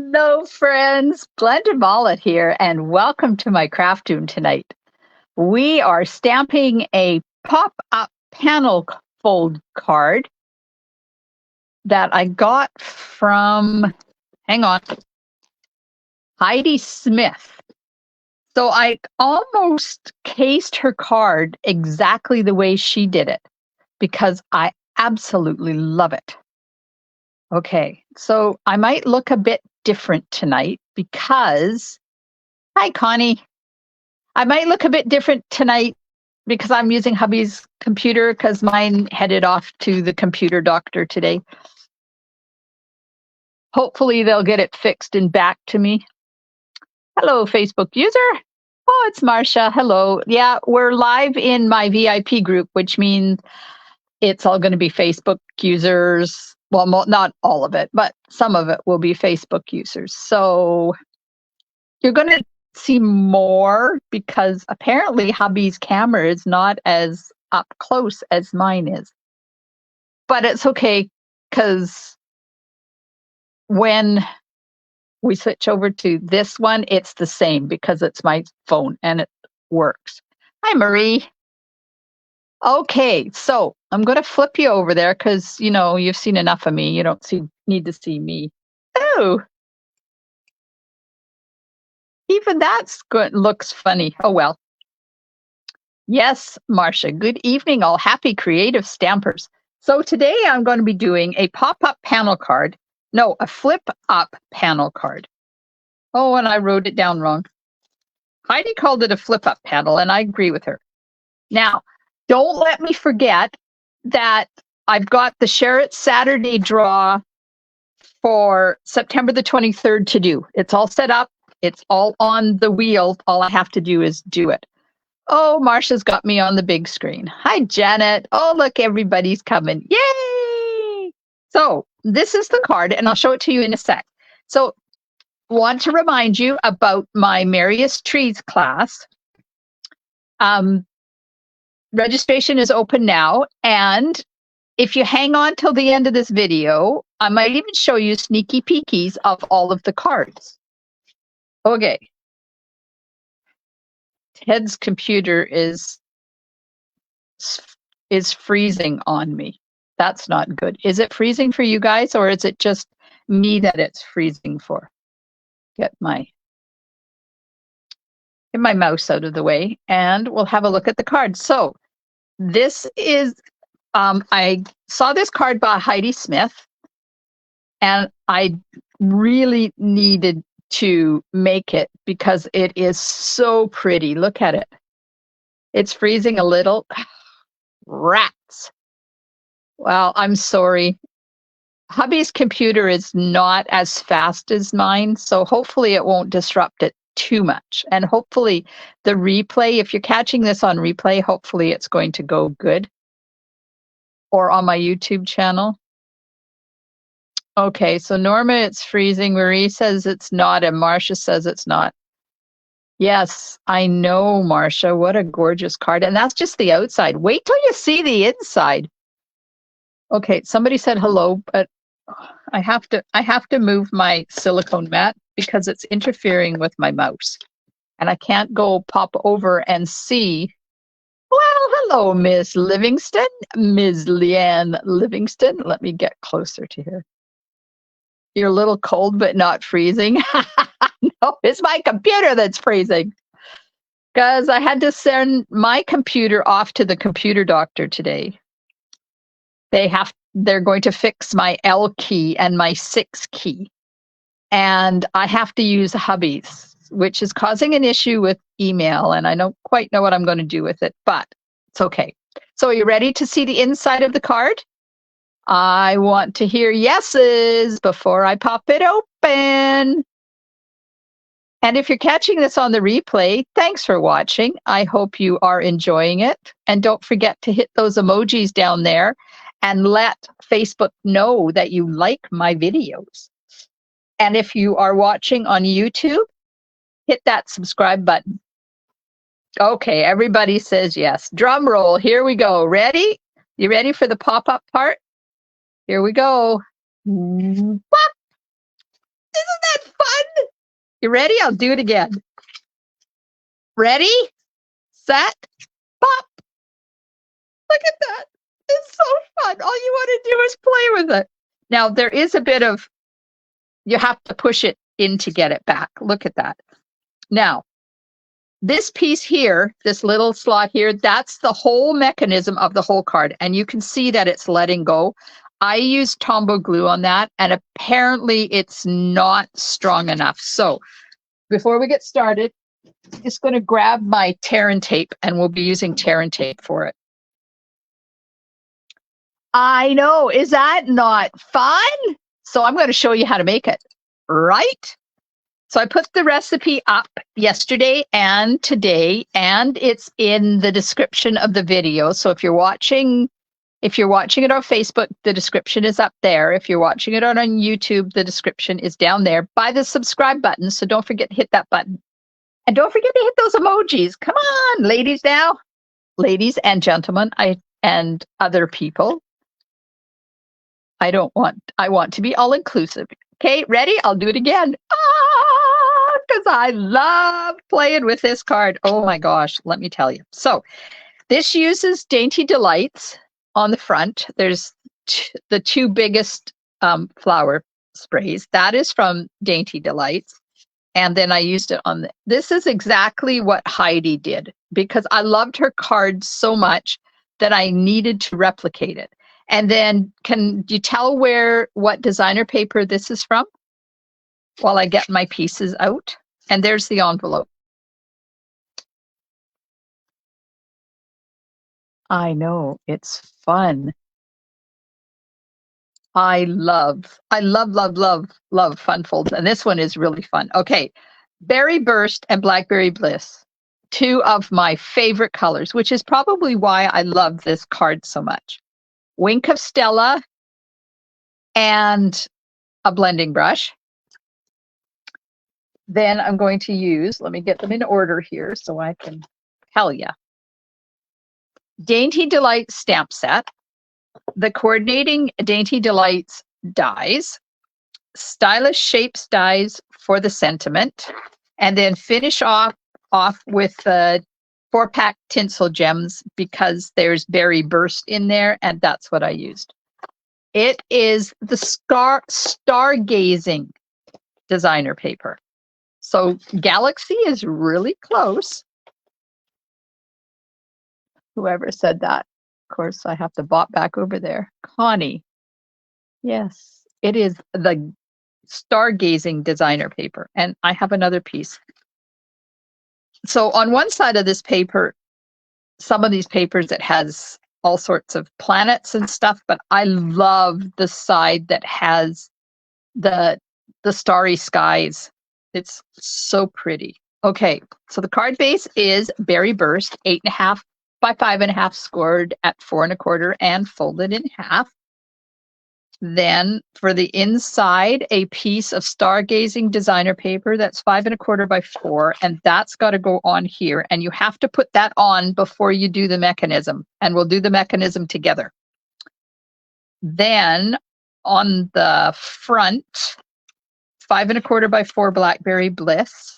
Hello, friends. Blended Mullet here, and welcome to my craft room tonight. We are stamping a pop-up panel fold card that I got from, hang on, Heidi Smith. So I almost cased her card exactly the way she did it because I absolutely love it. Okay, so I might look a bit different tonight because, hi Connie, I might look a bit different tonight because I'm using hubby's computer because mine headed off to the computer doctor today. Hopefully they'll get it fixed and back to me. Hello, Facebook user. Oh, it's Marcia. Hello. Yeah, we're live in my VIP group, which means it's all going to be Facebook users. Well, not all of it, but some of it will be Facebook users. So you're going to see more because apparently hubby's camera is not as up close as mine is. But it's okay because when we switch over to this one, it's the same because it's my phone and it works. Hi, Marie. Okay, so I'm going to flip you over there because, you know, you've seen enough of me. You don't need to see me. Oh, even that's good. Looks funny. Oh, well. Yes, Marcia. Good evening, all happy creative stampers. So today I'm going to be doing a pop-up panel card. No, a flip-up panel card. Oh, and I wrote it down wrong. Heidi called it a flip-up panel, and I agree with her. Now, don't let me forget that I've got the Share It Saturday draw for September the 23rd to do. It's all set up. It's all on the wheel. All I have to do is do it. Oh, Marcia's got me on the big screen. Hi, Janet. Oh, look, everybody's coming. Yay! So this is the card, and I'll show it to you in a sec. So want to remind you about my Merriest Trees class. Registration is open now, and if you hang on till the end of this video, I might even show you sneaky peekies of all of the cards. Okay. Ted's computer is freezing on me. That's not good. Is it freezing for you guys, or is it just me that it's freezing for? Get my mouse out of the way, and we'll have a look at the cards. So this is, I saw this card by Heidi Smith, and I really needed to make it because it is so pretty. Look at it. It's freezing a little. Rats. Well, I'm sorry. Hubby's computer is not as fast as mine, so hopefully it won't disrupt it too much. And hopefully the replay, if you're catching this on replay, hopefully it's going to go good. Or on my YouTube channel. Okay, so Norma, it's freezing. Marie says it's not, and Marcia says it's not. Yes, I know, Marcia. What a gorgeous card. And that's just the outside. Wait till you see the inside. Okay, somebody said hello, but I have to move my silicone mat because it's interfering with my mouse. And I can't go pop over and see. Well, hello, Miss Livingston, Ms. Leanne Livingston. Let me get closer to her. You're a little cold, but not freezing. No, it's my computer that's freezing. Because I had to send my computer off to the computer doctor today. They're going to fix my L key and my 6 key. And I have to use hubby's, which is causing an issue with email. And I don't quite know what I'm going to do with it, but it's okay. So are you ready to see the inside of the card? I want to hear yeses before I pop it open. And if you're catching this on the replay, thanks for watching. I hope you are enjoying it. And don't forget to hit those emojis down there and let Facebook know that you like my videos. And if you are watching on YouTube, hit that subscribe button. Okay, everybody says yes. Drum roll, here we go. Ready? You ready for the pop-up part? Here we go. Pop! Isn't that You ready? I'll do it again. Ready, set, pop. Look at that. It's so fun. All you want to do is play with it. Now, there is a bit of, you have to push it in to get it back. Look at that. Now, this piece here, this little slot here, that's the whole mechanism of the whole card. And you can see that it's letting go. I used Tombow glue on that, and apparently it's not strong enough. So before we get started, I'm just going to grab my tear and tape, and we'll be using tear and tape for it. I know, is that not fun? So I'm going to show you how to make it, right? So I put the recipe up yesterday and today, and it's in the description of the video. So if you're watching it on Facebook, the description is up there. If you're watching it on YouTube, the description is down there by the subscribe button. So don't forget to hit that button. And don't forget to hit those emojis. Come on, ladies now. Ladies and gentlemen, and other people. I want to be all inclusive. Okay, ready? I'll do it again. Because I love playing with this card. Oh my gosh, let me tell you. So this uses Dainty Delights on the front. There's the two biggest flower sprays. That is from Dainty Delights. And then I used it on this is exactly what Heidi did, because I loved her card so much that I needed to replicate it. And then can you tell what designer paper this is from while I get my pieces out? And there's the envelope. I know, it's fun. I love fun folds. And this one is really fun. Okay, Berry Burst and Blackberry Bliss, two of my favorite colors, which is probably why I love this card so much. Wink of Stella and a blending brush. Then I'm going to use, let me get them in order here so I can tell you. Dainty Delights stamp set, the coordinating Dainty Delights dies, Stylish Shapes dies for the sentiment, and then finish off with the 4-pack Tinsel Gems because there's Berry Burst in there, and that's what I used. It is the Stargazing designer paper. So Galaxy is really close. Whoever said that. Of course, I have to bop back over there. Connie. Yes, it is the Stargazing designer paper. And I have another piece. So on one side of this paper, some of these papers, it has all sorts of planets and stuff, but I love the side that has the starry skies. It's so pretty. Okay, so the card base is Berry Burst, 8.5 by 5.5, scored at 4 1/4 and folded in half. Then for the inside, a piece of Stargazing designer paper that's 5 1/4 by 4, and that's got to go on here. And you have to put that on before you do the mechanism, and we'll do the mechanism together. Then on the front, 5 1/4 by 4 Blackberry Bliss,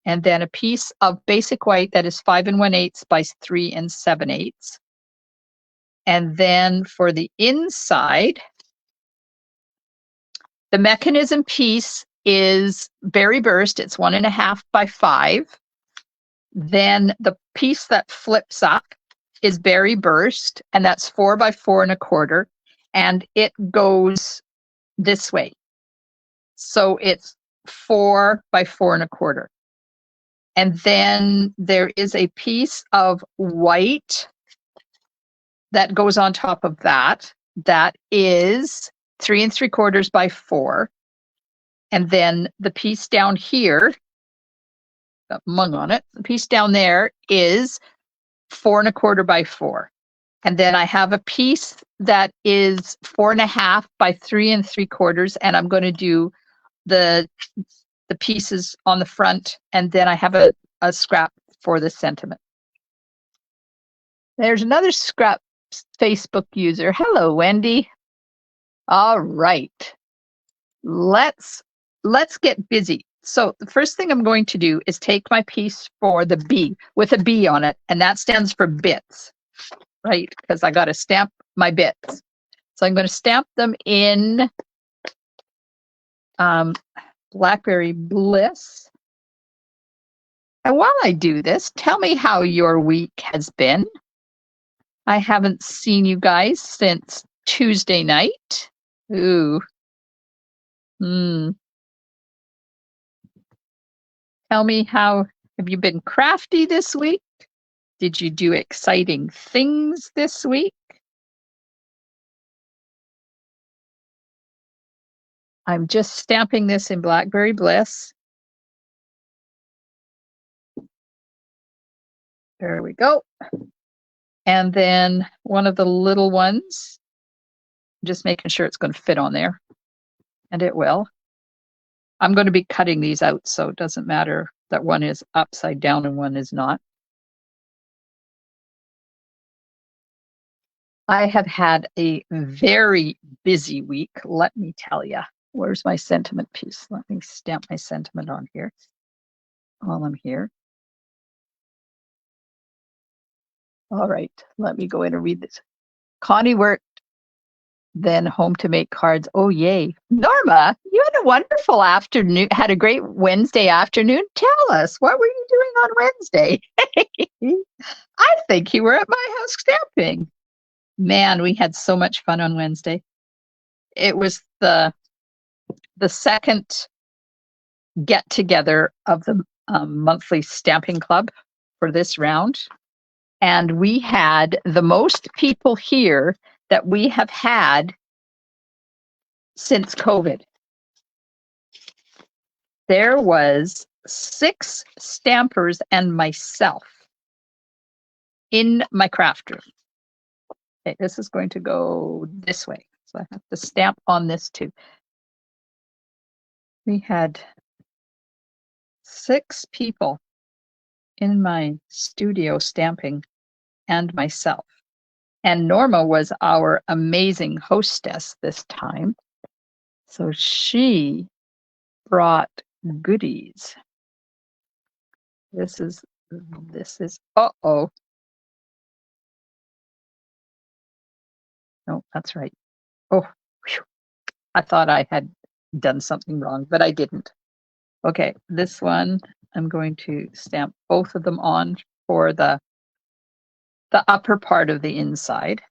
and then a piece of basic white that is 5 1/8 by 3 7/8. And then for the inside, the mechanism piece is Berry Burst. It's 1.5 by 5. Then the piece that flips up is Berry Burst, and that's 4 by 4 1/4. And it goes this way. So it's 4 by 4 1/4. And then there is a piece of white that goes on top of that. That is 3 3/4 by 4. And then the piece down here, got mung on it, the piece down there is 4 1/4 by 4. And then I have a piece that is 4.5 by 3 3/4, and I'm going to do the pieces on the front, and then I have a scrap for the sentiment. There's another scrap Facebook user. Hello, Wendy. All right. Let's let's get busy. So the first thing I'm going to do is take my piece for the B with a B on it, and that stands for bits, right? Because I got to stamp my bits. So I'm going to stamp them in Blackberry Bliss. And while I do this, tell me how your week has been. I haven't seen you guys since Tuesday night. Ooh. Tell me, how have you been crafty this week? Did you do exciting things this week? I'm just stamping this in Blackberry Bliss. There we go. And then one of the little ones, just making sure it's going to fit on there. And it will. I'm going to be cutting these out, so it doesn't matter that one is upside down and one is not. I have had a very busy week, let me tell you. Where's my sentiment piece? Let me stamp my sentiment on here while I'm here. All right, let me go in and read this. Connie worked, then home to make cards. Oh, yay. Norma, you had a wonderful afternoon, had a great Wednesday afternoon. Tell us, what were you doing on Wednesday? I think you were at my house stamping. Man, we had so much fun on Wednesday. It was the second get together of the monthly stamping club for this round. And we had the most people here that we have had since COVID. There was 6 stampers and myself in my craft room. Okay, this is going to go this way. So I have to stamp on this too. We had 6 people in my studio stamping and myself. And Norma was our amazing hostess this time. So she brought goodies. This is, uh-oh. No, that's right. Oh, whew. I thought I had done something wrong, but I didn't. Okay, this one, I'm going to stamp both of them on for the upper part of the inside.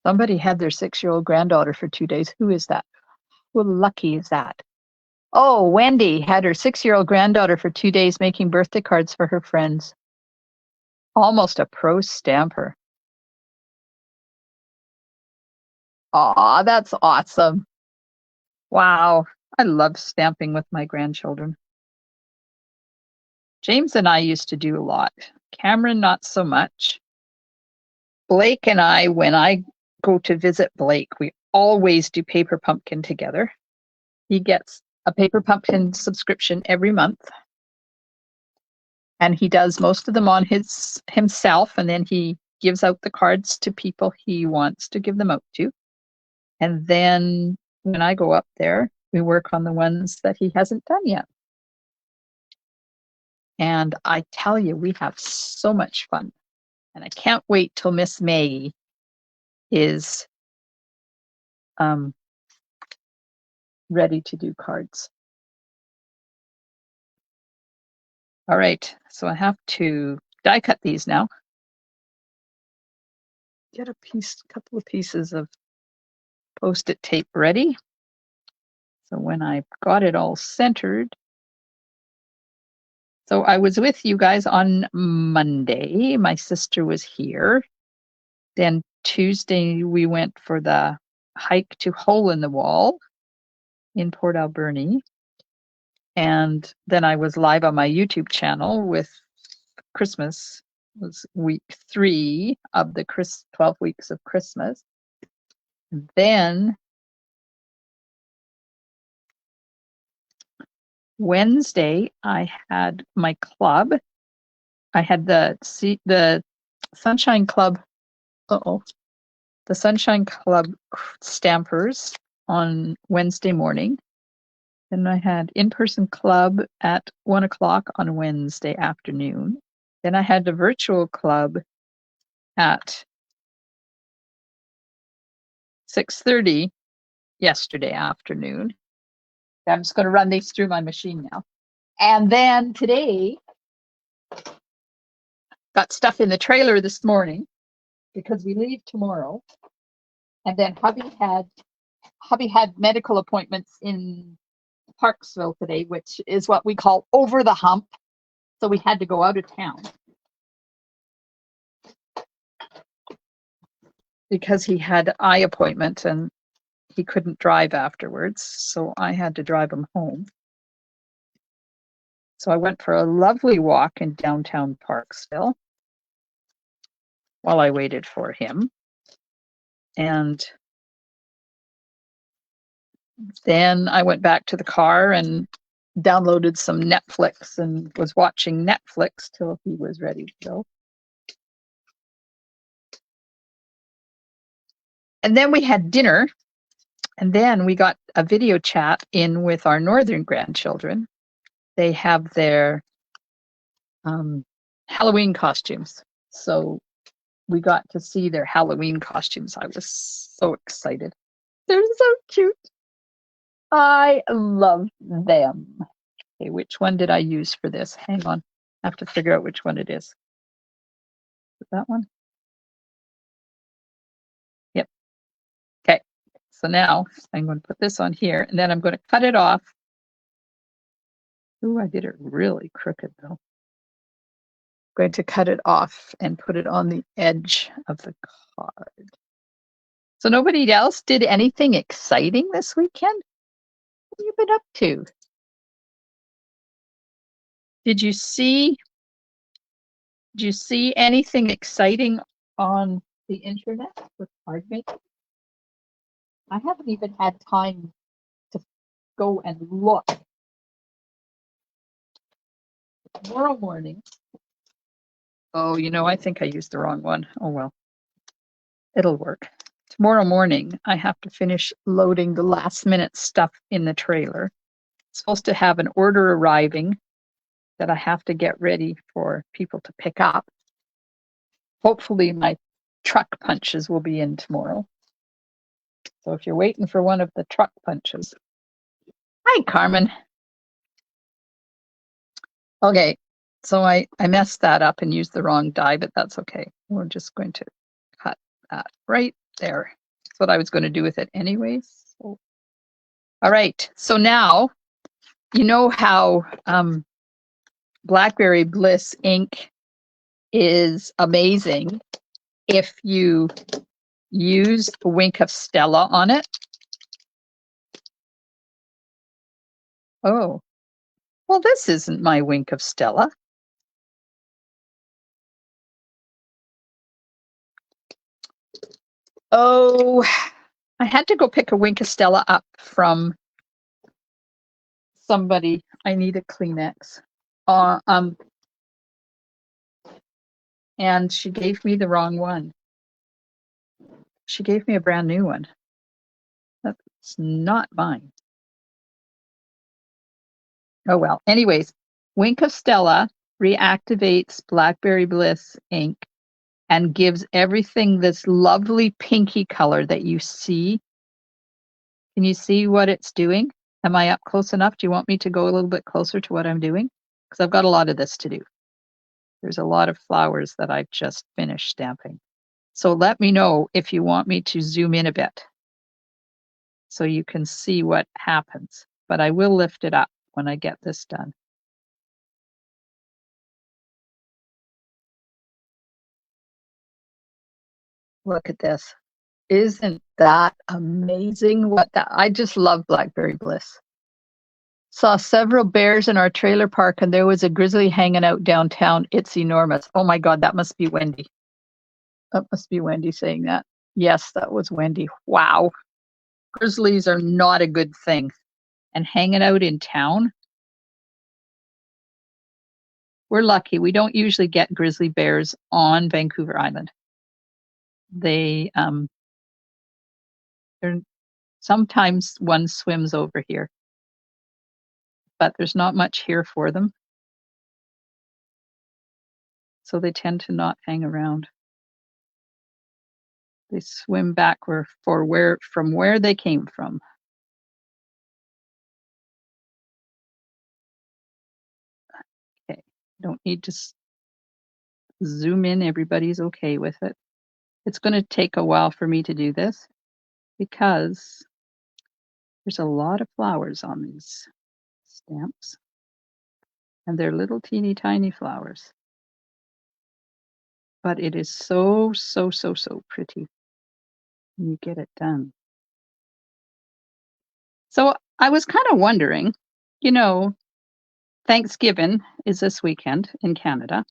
Somebody had their 6-year-old granddaughter for 2 days. Who is that? How lucky is that? Oh, Wendy had her 6-year-old granddaughter for 2 days making birthday cards for her friends. Almost a pro stamper. Aw, that's awesome. Wow, I love stamping with my grandchildren. James and I used to do a lot. Cameron, not so much. Blake and I, when I go to visit Blake, we always do Paper Pumpkin together. He gets a Paper Pumpkin subscription every month. And he does most of them on himself, and then he gives out the cards to people he wants to give them out to. And then when I go up there, we work on the ones that he hasn't done yet. And I tell you, we have so much fun. And I can't wait till Miss May is ready to do cards. All right, so I have to die cut these now. Get a couple of pieces of Post-it tape ready. So when I've got it all centered. So I was with you guys on Monday. My sister was here. Then Tuesday we went for the hike to Hole in the Wall in Port Alberni. And then I was live on my YouTube channel with Christmas. It was week 3 of the 12 weeks of Christmas. And then Wednesday, I had my club. I had the Sunshine Club. Uh-oh. the Sunshine Club stampers on Wednesday morning. Then I had in-person club at 1 o'clock on Wednesday afternoon. Then I had the virtual club at 6:30 yesterday afternoon. I'm just going to run these through my machine now. And then today, got stuff in the trailer this morning because we leave tomorrow. And then hubby had medical appointments in Parksville today, which is what we call over the hump. So we had to go out of town because he had eye appointment and he couldn't drive afterwards. So I had to drive him home. So I went for a lovely walk in downtown Parksville while I waited for him. And then I went back to the car and downloaded some Netflix and was watching Netflix till he was ready to go. And then we had dinner, and then we got a video chat in with our northern grandchildren. They have their Halloween costumes. So we got to see their Halloween costumes. I was so excited. They're so cute. I love them. Okay, which one did I use for this? Hang on. I have to figure out which one it is. Is it that one? Yep. Okay. So now I'm going to put this on here, and then I'm going to cut it off. Ooh, I did it really crooked though. Going to cut it off and put it on the edge of the card. So nobody else did anything exciting this weekend? What have you been up to? Did you see anything exciting on the internet with card making? I haven't even had time to go and look. Tomorrow morning. Oh, I think I used the wrong one. Oh well. It'll work. Tomorrow morning, I have to finish loading the last minute stuff in the trailer. It's supposed to have an order arriving that I have to get ready for people to pick up. Hopefully my truck punches will be in tomorrow. So if you're waiting for one of the truck punches. Hi, Carmen. Okay, so I messed that up and used the wrong die, but that's okay. We're just going to cut that right there. That's what I was going to do with it anyways. So, all right, so now you know how Blackberry Bliss ink is amazing if you use a wink of Stella on it. Oh, well, this isn't my wink of Stella. Oh, I had to go pick a wink of Stella up from somebody. I need a Kleenex. And she gave me the wrong one. She gave me a brand new one. That's not mine. Oh well. Anyways, Wink of Stella reactivates Blackberry Bliss ink and gives everything this lovely pinky color that you see. Can you see what it's doing? Am I up close enough? Do you want me to go a little bit closer to what I'm doing? Because I've got a lot of this to do. There's a lot of flowers that I've just finished stamping. So let me know if you want me to zoom in a bit so you can see what happens. But I will lift it up when I get this done. Look at this. Isn't that amazing? I just love Blackberry Bliss. Saw several bears in our trailer park and there was a grizzly hanging out downtown. It's enormous. Oh my God, that must be Wendy. That must be Wendy saying that. Yes, that was Wendy. Wow. Grizzlies are not a good thing. And hanging out in town? We're lucky. We don't usually get grizzly bears on Vancouver Island. They Sometimes one swims over here, but there's not much here for them. So they tend to not hang around. They swim back from where they came from. Okay, don't need to zoom in. Everybody's okay with it. It's going to take a while for me to do this because there's a lot of flowers on these stamps, and they're little teeny tiny flowers. But it is so, so, so, so pretty when you get it done. So I was kind of wondering, you know, Thanksgiving is this weekend in Canada.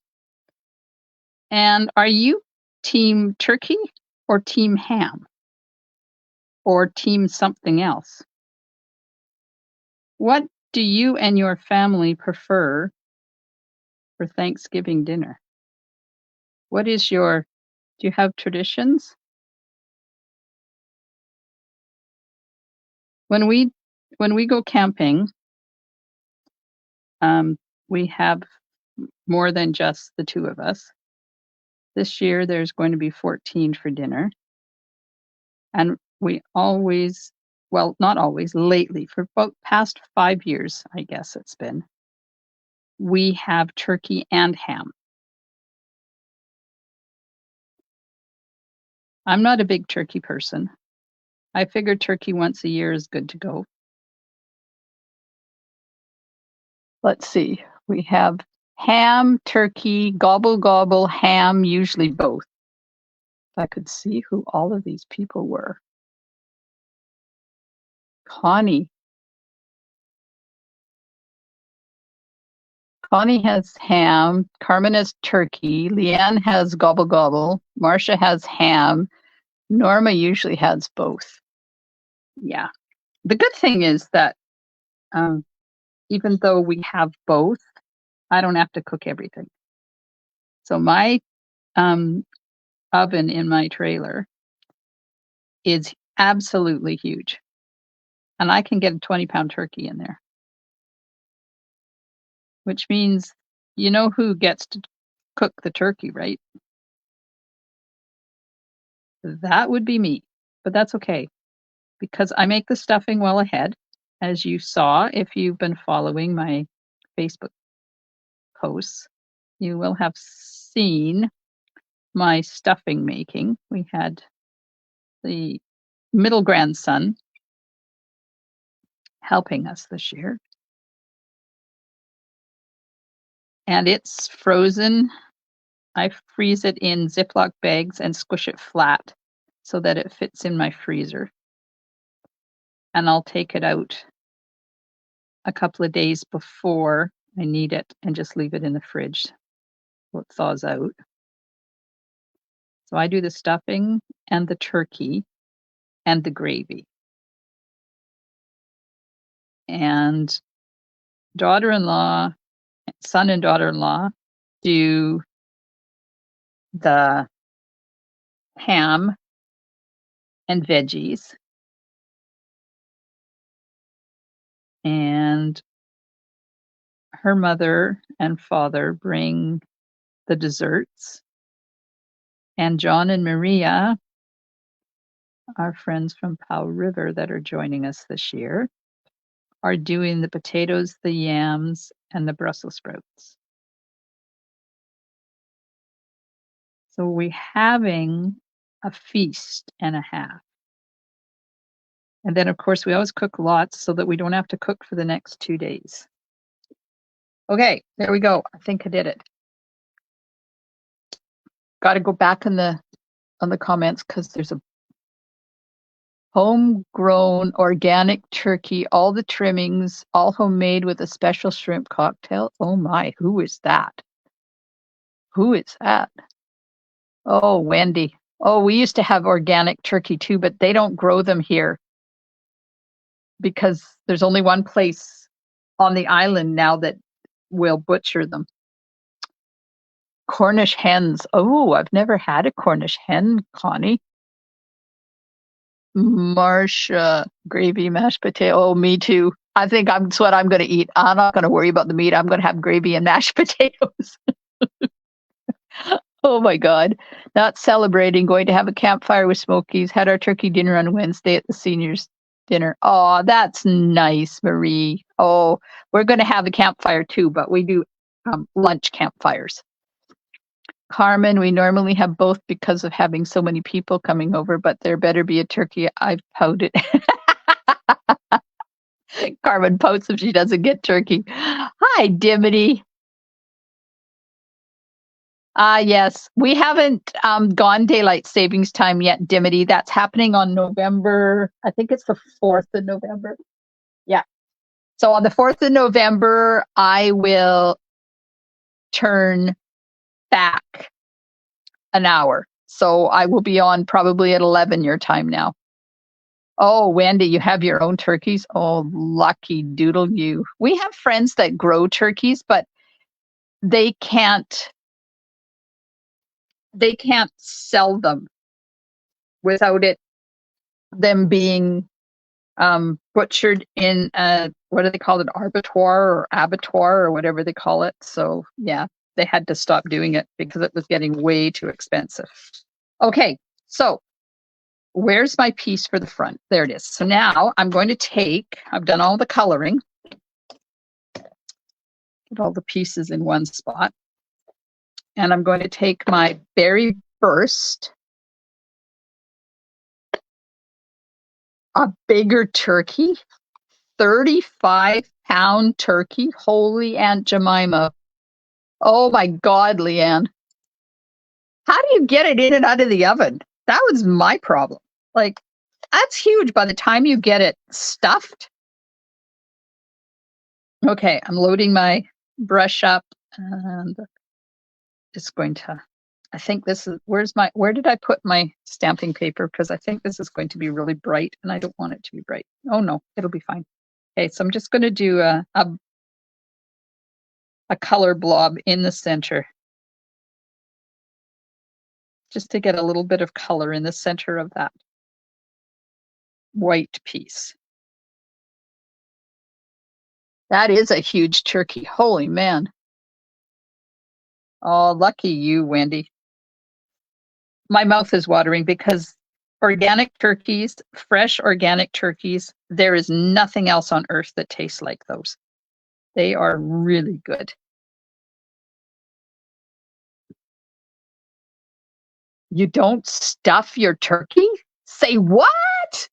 And are you team turkey or team ham or team something else? What do you and your family prefer for Thanksgiving dinner? Do you have traditions? When we go camping, we have more than just the two of us. This year there's going to be 14 for dinner. And we always, well, not always, lately, for about past 5 years, I guess it's been, we have turkey and ham. I'm not a big turkey person. I figure turkey once a year is good to go. Let's see. We have ham, turkey, gobble gobble, ham, usually both. If I could see who all of these people were. Connie. Connie has ham. Carmen has turkey. Leanne has gobble gobble. Marcia has ham. Norma usually has both. Yeah. The good thing is that even though we have both, I don't have to cook everything. So my oven in my trailer is absolutely huge. And I can get a 20-pound turkey in there. Which means you know who gets to cook the turkey, right? That would be me. But that's okay, because I make the stuffing well ahead. As you saw, if you've been following my Facebook posts, you will have seen my stuffing making. We had the middle grandson helping us this year. And it's frozen. I freeze it in Ziploc bags and squish it flat so that it fits in my freezer. And I'll take it out a couple of days before I need it and just leave it in the fridge so it thaws out. So I do the stuffing and the turkey and the gravy. And son and daughter-in-law do the ham and veggies. And her mother and father bring the desserts. And John and Maria, our friends from Powell River that are joining us this year, are doing the potatoes, the yams, and the Brussels sprouts. So we're having a feast and a half. And then, of course, we always cook lots so that we don't have to cook for the next 2 days. Okay, there we go. I think I did it. Got to go back on the comments because there's a homegrown organic turkey, all the trimmings, all homemade with a special shrimp cocktail. Oh my, who is that? Who is that? Oh, Wendy. Oh, we used to have organic turkey too, but they don't grow them here because there's only one place on the island now that will butcher them. Cornish hens. Oh, I've never had a Cornish hen, Connie. Marcia, gravy, mashed potato. Oh, me too. I think that's what I'm going to eat. I'm not going to worry about the meat. I'm going to have gravy and mashed potatoes. Oh my God. Not celebrating, going to have a campfire with Smokies, had our turkey dinner on Wednesday at the seniors' dinner. Oh, that's nice, Marie. Oh, we're going to have a campfire too, but we do lunch campfires. Carmen, we normally have both because of having so many people coming over, but there better be a turkey. I've pouted. Carmen pouts if she doesn't get turkey. Hi, Dimity. Yes, we haven't gone daylight savings time yet, Dimity. That's happening on November. I think it's the 4th of November. Yeah. So on the 4th of November, I will turn back an hour. So I will be on probably at 11 your time now. Oh, Wendy, you have your own turkeys? Oh, lucky doodle you. We have friends that grow turkeys, but they can't sell them without them being butchered in a, what do they call it, abattoir or whatever they call it. So yeah, they had to stop doing it because it was getting way too expensive. Okay, so where's my piece for the front? There it is. So now I'm going to take, I've done all the coloring, put all the pieces in one spot, and I'm going to take my Berry Burst, a bigger turkey, 35-pound turkey. Holy Aunt Jemima. Oh my God, Leanne. How do you get it in and out of the oven? That was my problem. Like, that's huge by the time you get it stuffed. Okay, I'm loading my brush up and just going to, I think this is, where did I put my stamping paper? Because I think this is going to be really bright and I don't want it to be bright. Oh no, it'll be fine. Okay, so I'm just going to do a color blob in the center, just to get a little bit of color in the center of that white piece. That is a huge turkey. Holy man. Oh, lucky you, Wendy. My mouth is watering because organic turkeys, fresh organic turkeys, there is nothing else on earth that tastes like those. They are really good. You don't stuff your turkey? Say what?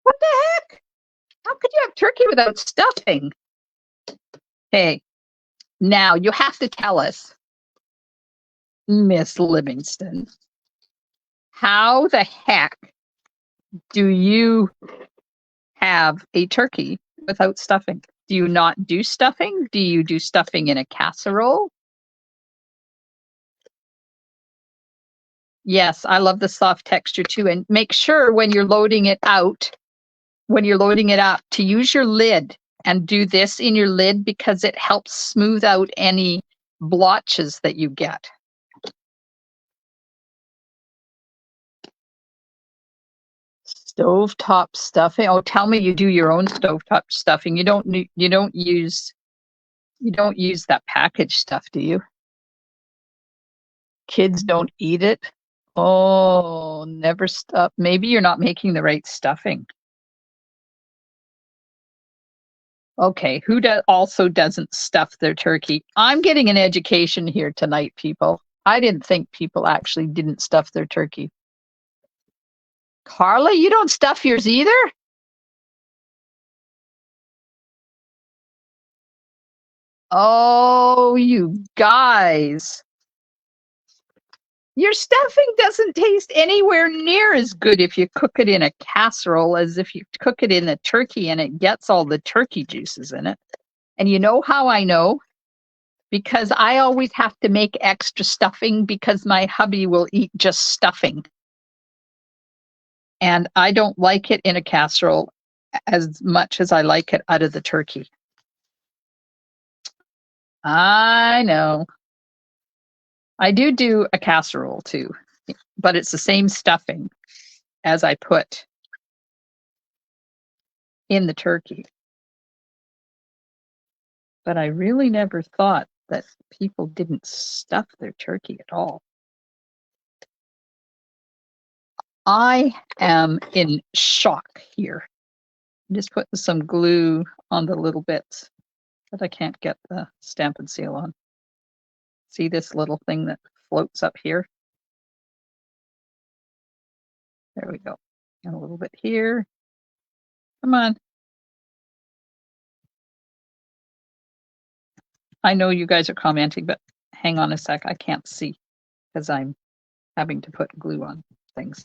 What the heck? How could you have turkey without stuffing? Hey, now you have to tell us, Miss Livingston, how the heck do you have a turkey without stuffing? Do you not do stuffing? Do you do stuffing in a casserole? Yes, I love the soft texture too. And make sure when you're loading it out, when you're loading it up, to use your lid and do this in your lid because it helps smooth out any blotches that you get. Stovetop stuffing. Oh, tell me you do your own stovetop stuffing. You don't use that packaged stuff, do you? Kids don't eat it. Oh, never stop. Maybe you're not making the right stuffing. Okay, who also doesn't stuff their turkey? I'm getting an education here tonight, people. I didn't think people actually didn't stuff their turkey. Carla, you don't stuff yours either? Oh, you guys. Your stuffing doesn't taste anywhere near as good if you cook it in a casserole as if you cook it in the turkey and it gets all the turkey juices in it. And you know how I know? Because I always have to make extra stuffing because my hubby will eat just stuffing. And I don't like it in a casserole as much as I like it out of the turkey. I know. I do a casserole too, but it's the same stuffing as I put in the turkey. But I really never thought that people didn't stuff their turkey at all. I am in shock here. I'm just putting some glue on the little bits that I can't get the Stampin' Seal on. See this little thing that floats up here? There we go. And a little bit here. Come on. I know you guys are commenting, but hang on a sec. I can't see because I'm having to put glue on things.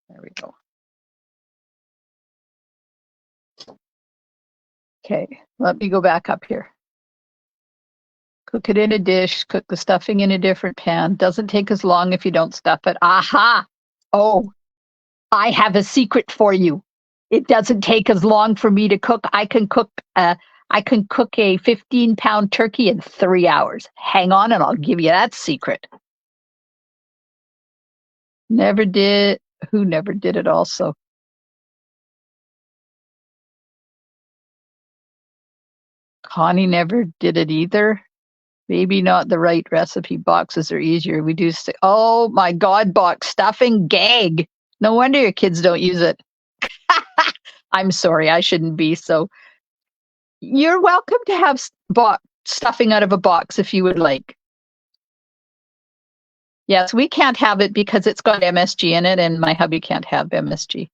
There we go. Okay, let me go back up here. Cook it in a dish, cook the stuffing in a different pan. Doesn't take as long if you don't stuff it. Aha! Oh, I have a secret for you. It doesn't take as long for me to cook. I can cook a 15-pound turkey in 3 hours. Hang on and I'll give you that secret. Never did. Who never did it also? Connie never did it either. Maybe not the right recipe. Boxes are easier. We do. Oh my God, box stuffing gag. No wonder your kids don't use it. I'm sorry, I shouldn't be so. You're welcome to have stuffing out of a box if you would like. Yes, we can't have it because it's got MSG in it, and my hubby can't have MSG.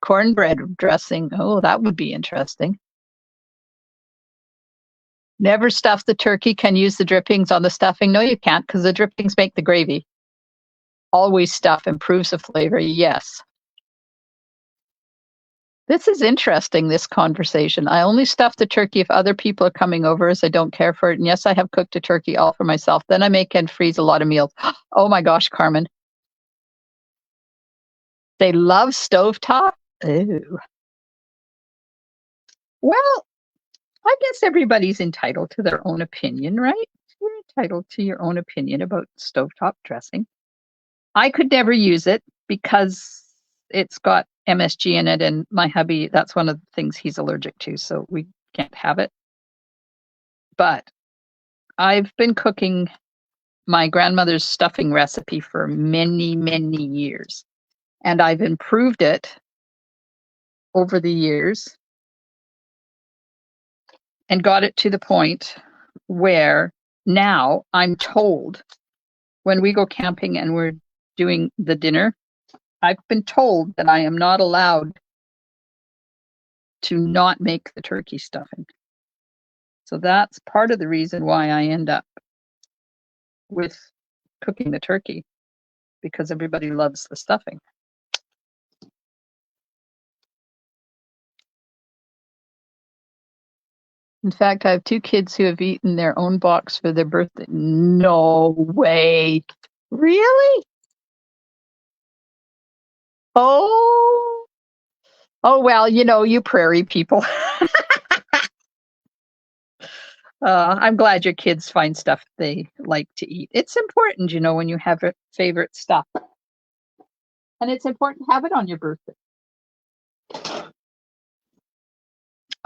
Cornbread dressing. Oh, that would be interesting. Never stuff the turkey. Can use the drippings on the stuffing. No, you can't because the drippings make the gravy. Always stuff improves the flavor. Yes. This is interesting, this conversation. I only stuff the turkey if other people are coming over as I don't care for it. And yes, I have cooked a turkey all for myself. Then I make and freeze a lot of meals. Oh my gosh, Carmen. They love stovetop? Ooh. Well, I guess everybody's entitled to their own opinion, right? You're entitled to your own opinion about stovetop dressing. I could never use it because it's got MSG in it, and my hubby, that's one of the things he's allergic to, so we can't have it. But I've been cooking my grandmother's stuffing recipe for many, many years, and I've improved it over the years and got it to the point where now I'm told when we go camping and we're doing the dinner, I've been told that I am not allowed to not make the turkey stuffing. So that's part of the reason why I end up with cooking the turkey, because everybody loves the stuffing. In fact, I have 2 kids who have eaten their own box for their birthday. No way. Really? Oh. Oh, well, you prairie people. I'm glad your kids find stuff they like to eat. It's important, when you have a favorite stuff. And it's important to have it on your birthday.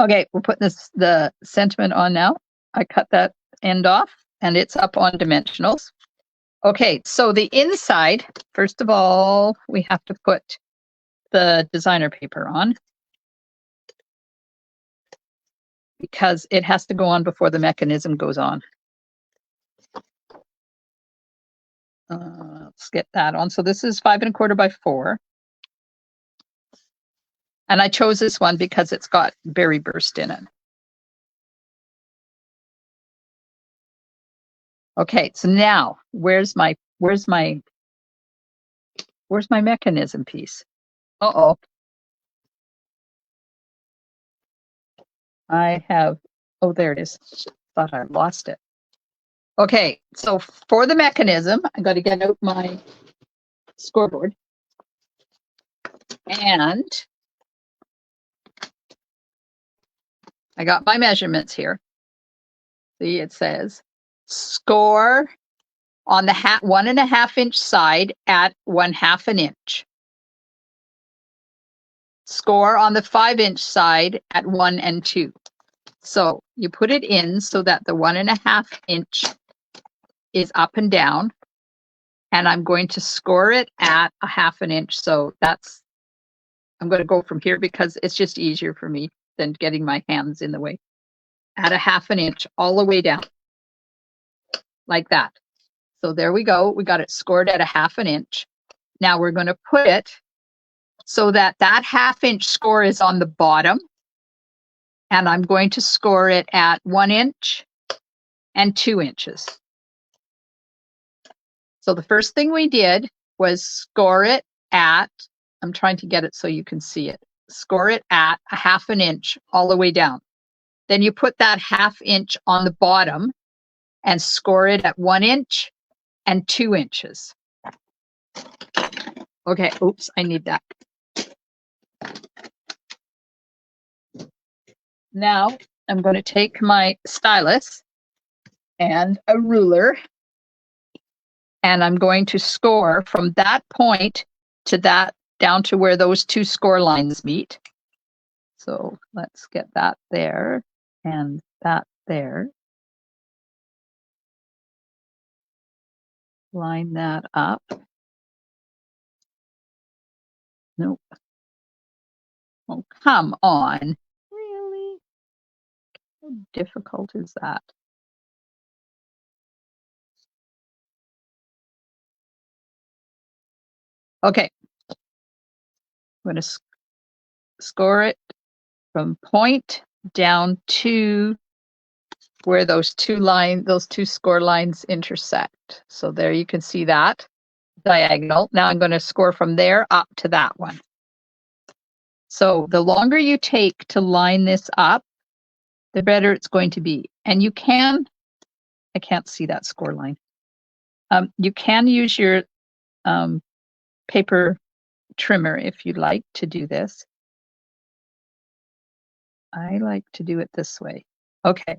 Okay, we're putting the sentiment on now. I cut that end off and it's up on dimensionals. Okay, so the inside, first of all, we have to put the designer paper on because it has to go on before the mechanism goes on. Let's get that on. So this is 5 1/4 by 4. And I chose this one because it's got berry burst in it. Okay, so now where's my mechanism piece? Uh-oh. Oh, there it is. Thought I lost it. Okay, so for the mechanism, I got to get out my scoreboard. And I got my measurements here. See, it says score on the 1.5 inch side at 1/2 an inch. score on the 5-inch side at 1 and 2. So you put it in so that the 1.5 inch is up and down, and I'm going to score it at 1/2 inch. So I'm going to go from here because it's just easier for me than getting my hands in the way. At 1/2 inch all the way down, like that. So there we go. We got it scored at 1/2 inch. Now we're going to put it so that that 1/2 inch score is on the bottom, and I'm going to score it at 1 inch and 2 inches. So the first thing we did was score it at, I'm trying to get it so you can see it, score it at 1/2 inch all the way down. Then you put that 1/2 inch on the bottom and score it at 1 inch and 2 inches. Okay, oops, I need that. Now I'm going to take my stylus and a ruler, and I'm going to score from that point to that down to where those two score lines meet. So let's get that there and that there. Line that up. Nope. Oh, come on. Really? How difficult is that? Okay. I'm going to score it from point down to where those two score lines intersect. So there you can see that diagonal. Now I'm going to score from there up to that one. So the longer you take to line this up, the better it's going to be. And you can, I can't see that score line. You can use your paper trimmer if you'd like to do this. I like to do it this way. Okay.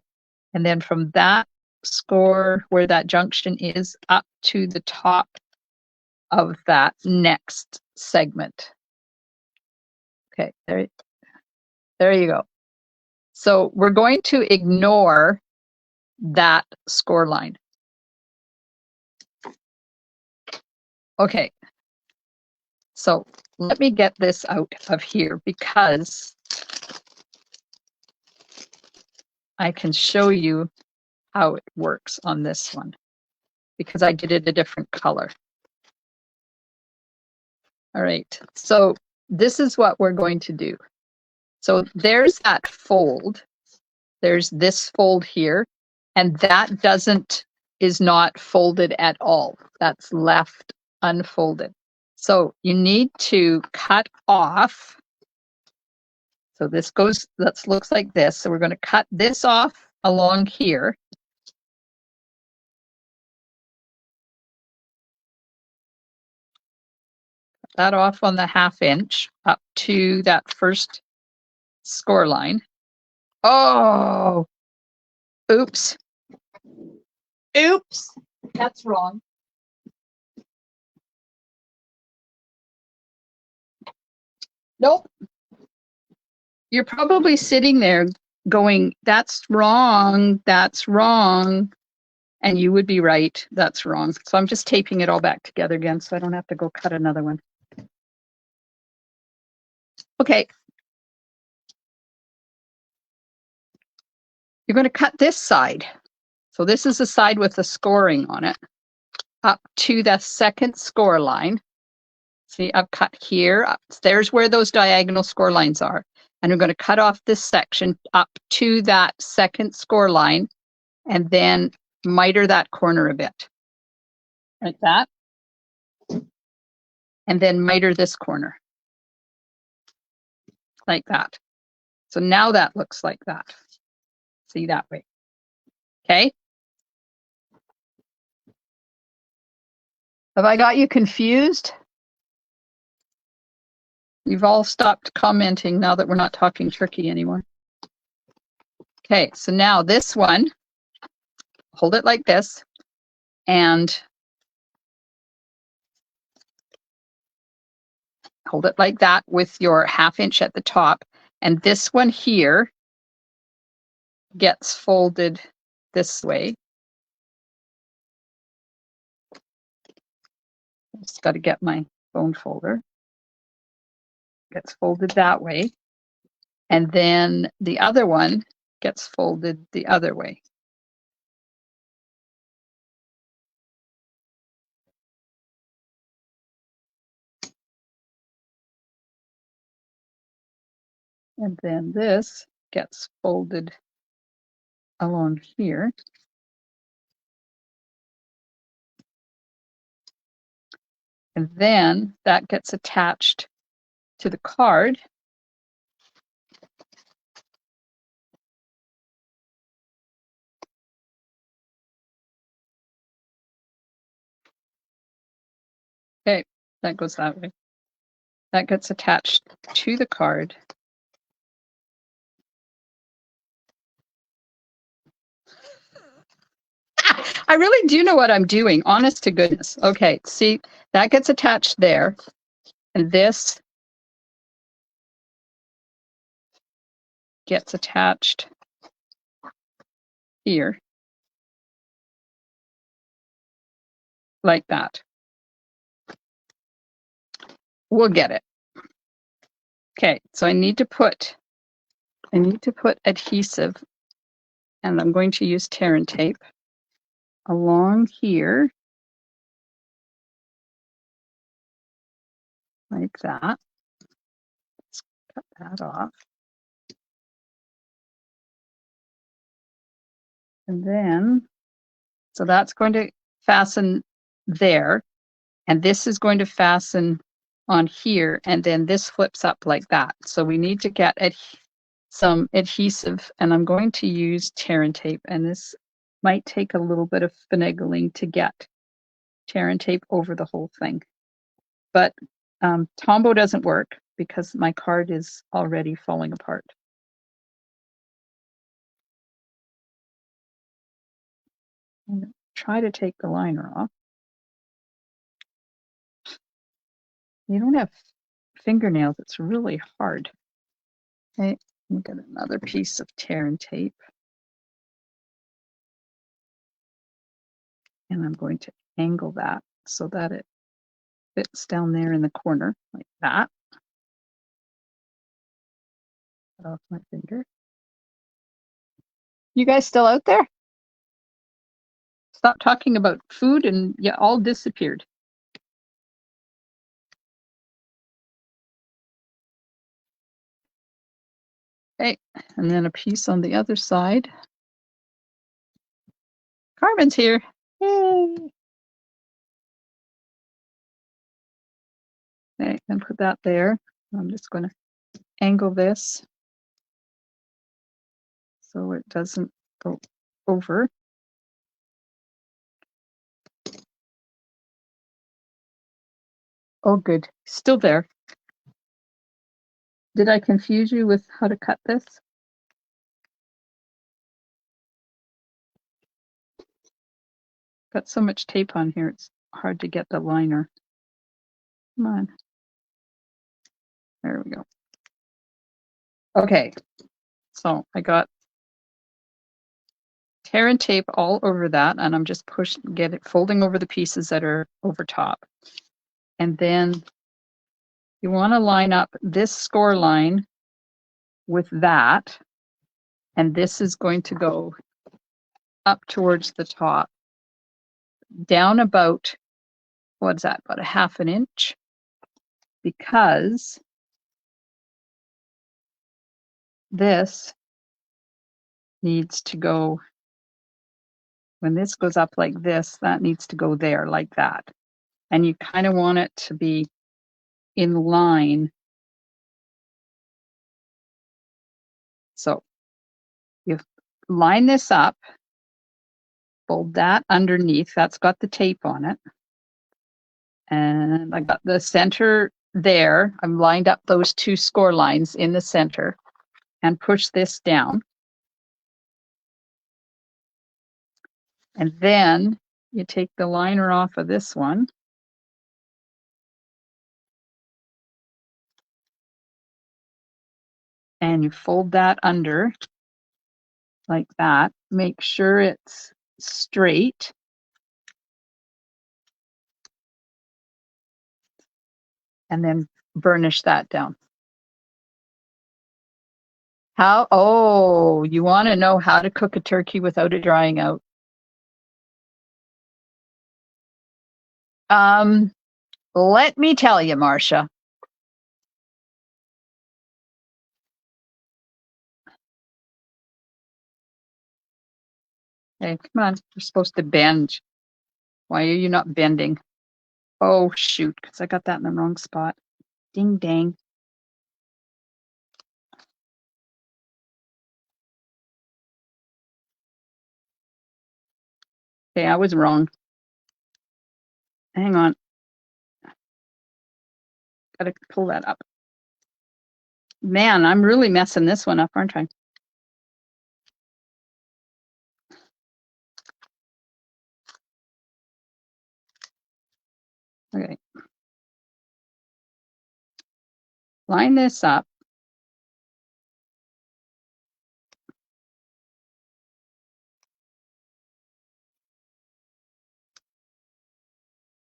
And then from that score where that junction is up to the top of that next segment. Okay, there you go. So we're going to ignore that score line. Okay, so let me get this out of here because I can show you how it works on this one because I did it a different color. All right, so this is what we're going to do. So there's that fold. There's this fold here, and that is not folded at all. That's left unfolded. So you need to cut off. So this looks like this. So we're going to cut this off along here. That off on the 1/2 inch up to that first score line. Oh, oops. Oops, that's wrong. Nope. You're probably sitting there going, that's wrong, that's wrong. And you would be right, that's wrong. So I'm just taping it all back together again so I don't have to go cut another one. Okay. You're going to cut this side. So this is the side with the scoring on it, up to the second score line. See, I've cut here. There's where those diagonal score lines are. And we're going to cut off this section up to that second score line and then miter that corner a bit. Like that. And then miter this corner. Like that. So now that looks like that. See that way. Okay. Have I got you confused? You've all stopped commenting now that we're not talking turkey anymore. Okay, so now this one, hold it like this, and hold it like that with your 1/2 inch at the top. And this one here gets folded this way. Just got to get my bone folder. Gets folded that way. And then the other one gets folded the other way. And then this gets folded along here. And then that gets attached to the card. Okay, that goes that way. That gets attached to the card. I really do know what I'm doing, honest to goodness. Okay, see, that gets attached there. And this gets attached here. Like that. We'll get it. Okay, so I need to put adhesive, and I'm going to use tear and tape along here. Like that. Let's cut that off. And then, so that's going to fasten there, and this is going to fasten on here, and then this flips up like that. So we need to get some adhesive, and I'm going to use tear and tape, and this might take a little bit of finagling to get tear and tape over the whole thing. But Tombow doesn't work because my card is already falling apart. Try to take the liner off. You don't have fingernails, it's really hard. Okay, we'll get another piece of tear and tape. And I'm going to angle that so that it fits down there in the corner like that. Cut off my finger. You guys still out there? Stop talking about food and you all disappeared. Okay, and then a piece on the other side. Carmen's here. Yay! Okay, and put that there. I'm just going to angle this so it doesn't go over. Oh, good. Still there. Did I confuse you with how to cut this? Got so much tape on here, it's hard to get the liner. Come on. There we go. Okay, so I got tear and tape all over that, and I'm just folding over the pieces that are over top. And then you want to line up this score line with that, and this is going to go up towards the top, down about, what's that, about 1/2 inch, because this needs to go, when this goes up like this, that needs to go there like that. And you kind of want it to be in line. So you line this up, fold that underneath, that's got the tape on it. And I got the center there. I'm lined up those two score lines in the center and push this down. And then you take the liner off of this one. And you fold that under like that. Make sure it's straight. And then burnish that down. You want to know how to cook a turkey without it drying out? Let me tell you, Marcia. Hey, come on. You're supposed to bend. Why are you not bending? Oh, shoot, because I got that in the wrong spot. Ding dang. Okay, I was wrong. Hang on. Gotta pull that up. Man, I'm really messing this one up, aren't I? Okay. Line this up.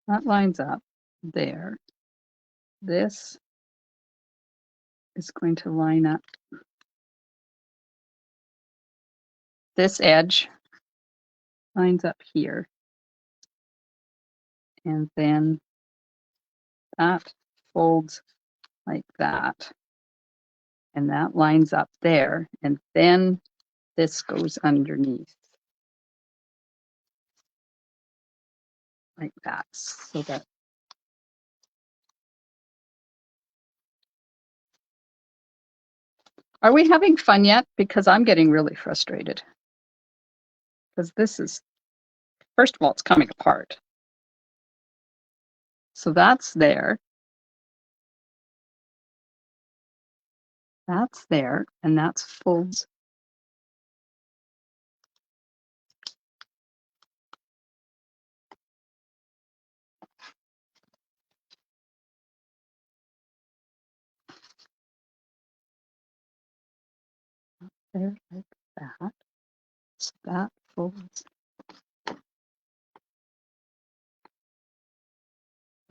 That lines up there. This is going to line up. This edge lines up here. And then that folds like that. And that lines up there. And then this goes underneath. Like that. So that Are we having fun yet? Because I'm getting really frustrated. Because this is, first of all, it's coming apart. So that's there. That's there. And that's folds. There like that. So that folds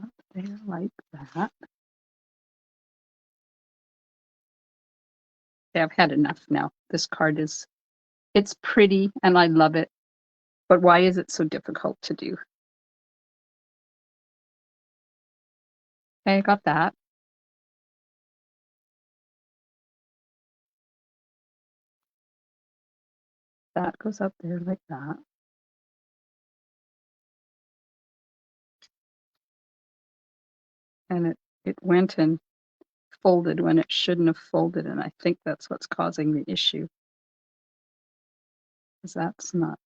up there like that. Okay, I've had enough now. This card is, it's pretty and I love it. But why is it so difficult to do? Okay, I got that. That goes up there like that. And it went and folded when it shouldn't have folded. And I think that's what's causing the issue. Because that's not,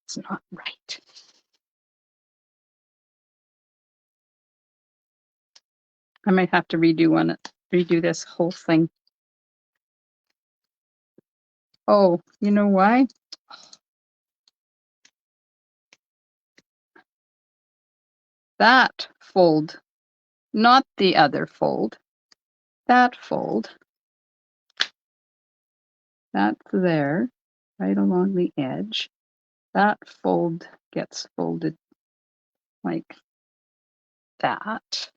it's not right. I might have to redo this whole thing. Oh, you know why? That fold, not the other fold. That fold. That's there, right along the edge. That fold gets folded like that.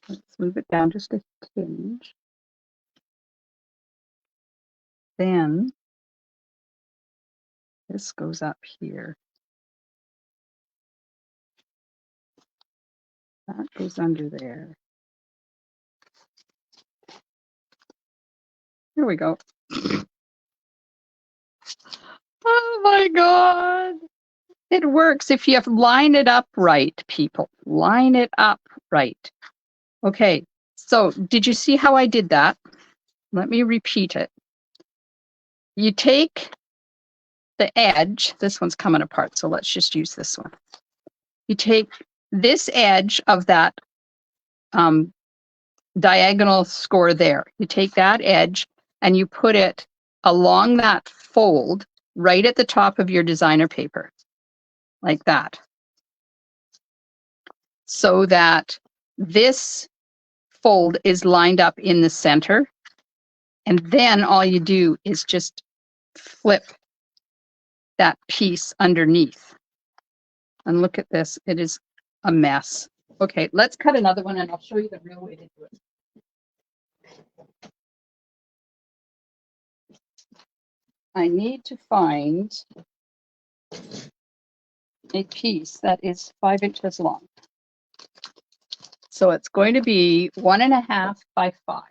Let's move it down just a tinge. Then this goes up here. That goes under there. Here we go. Oh my God. It works if you line it up right, people. Line it up right. Okay, so did you see how I did that? Let me repeat it. You take the edge, this one's coming apart, so let's just use this one. You take this edge of that diagonal score there. You take that edge and you put it along that fold right at the top of your designer paper, like that. So that this fold is lined up in the center And then all you do is just flip that piece underneath. And look at this, it is a mess. Okay, let's cut another one and I'll show you the real way to do it. I need to find a piece that is 5 inches long. So it's going to be 1.5 by 5.